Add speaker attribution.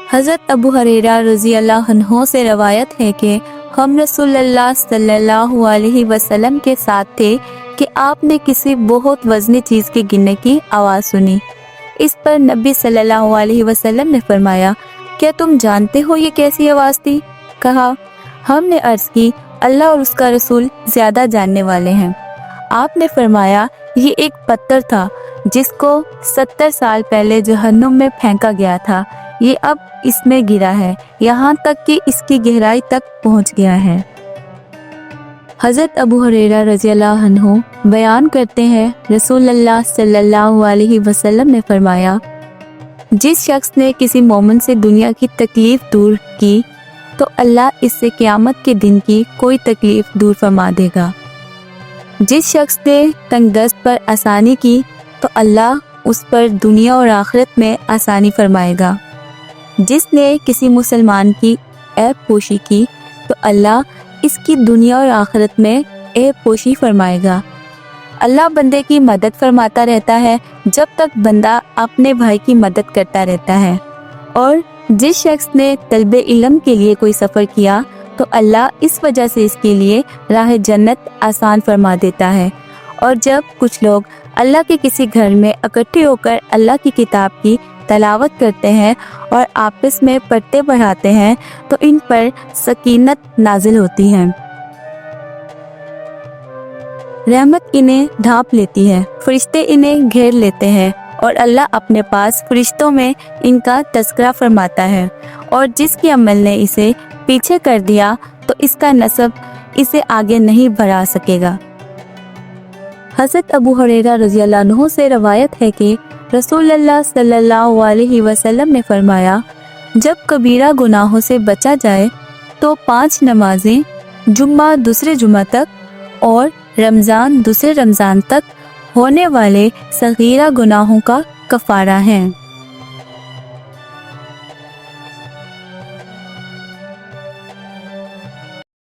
Speaker 1: حضرت ابو ہریرہ رضی اللہ عنہ سے روایت ہے کہ ہم رسول اللہ صلی اللہ علیہ وسلم کے ساتھ تھے کہ آپ نے کسی بہت وزنی چیز کے گرنے کی آواز سنی۔ اس پر نبی صلی اللہ علیہ وسلم نے فرمایا، کیا تم جانتے ہو یہ کیسی آواز تھی؟ کہا، ہم نے عرض کی، اللہ اور اس کا رسول زیادہ جاننے والے ہیں۔ آپ نے فرمایا، یہ ایک پتھر تھا جس کو 70 سال پہلے جہنم میں پھینکا گیا تھا، یہ اب اس میں گرا ہے، یہاں تک کہ اس کی گہرائی تک پہنچ گیا ہے۔ حضرت ابو ہریرہ رضی اللہ عنہ بیان کرتے ہیں، رسول اللہ صلی اللہ علیہ وسلم نے فرمایا، جس شخص نے کسی مومن سے دنیا کی تکلیف دور کی تو اللہ اس سے قیامت کے دن کی کوئی تکلیف دور فرما دے گا۔ جس شخص نے تنگ دست پر آسانی کی تو اللہ اس پر دنیا اور آخرت میں آسانی فرمائے گا۔ جس نے کسی مسلمان کی عیب پوشی کی تو اللہ اس کی دنیا اور آخرت میں عیب پوشی فرمائے گا۔ اللہ بندے کی مدد فرماتا رہتا ہے جب تک بندہ اپنے بھائی کی مدد کرتا رہتا ہے، اور جس شخص نے طلب علم کے لیے کوئی سفر کیا تو اللہ اس وجہ سے اس کے لیے راہ جنت آسان فرما دیتا ہے۔ اور جب کچھ لوگ اللہ کے کسی گھر میں اکٹھے ہو کر اللہ کی کتاب کی تلاوت کرتے ہیں اور آپس میں پڑھتے پڑھاتے ہیں تو ان پر سکینت نازل ہوتی ہے، رحمت انہیں ڈھانپ لیتی ہے، فرشتے انہیں گھیر لیتے ہیں، اور اللہ اپنے پاس فرشتوں میں ان کا تذکرہ فرماتا ہے، اور جس کے عمل نے اسے پیچھے کر دیا تو اس کا نسب اسے آگے نہیں بڑھا سکے گا۔ حضرت ابو ہریرہ رضی اللہ عنہ سے روایت ہے کہ رسول اللہ صلی اللہ علیہ وسلم نے فرمایا، جب کبیرہ گناہوں سے بچا جائے تو 5 نمازیں جمعہ دوسرے جمعہ تک اور رمضان دوسرے رمضان تک ہونے والے صغیرہ گناہوں کا کفارہ ہیں۔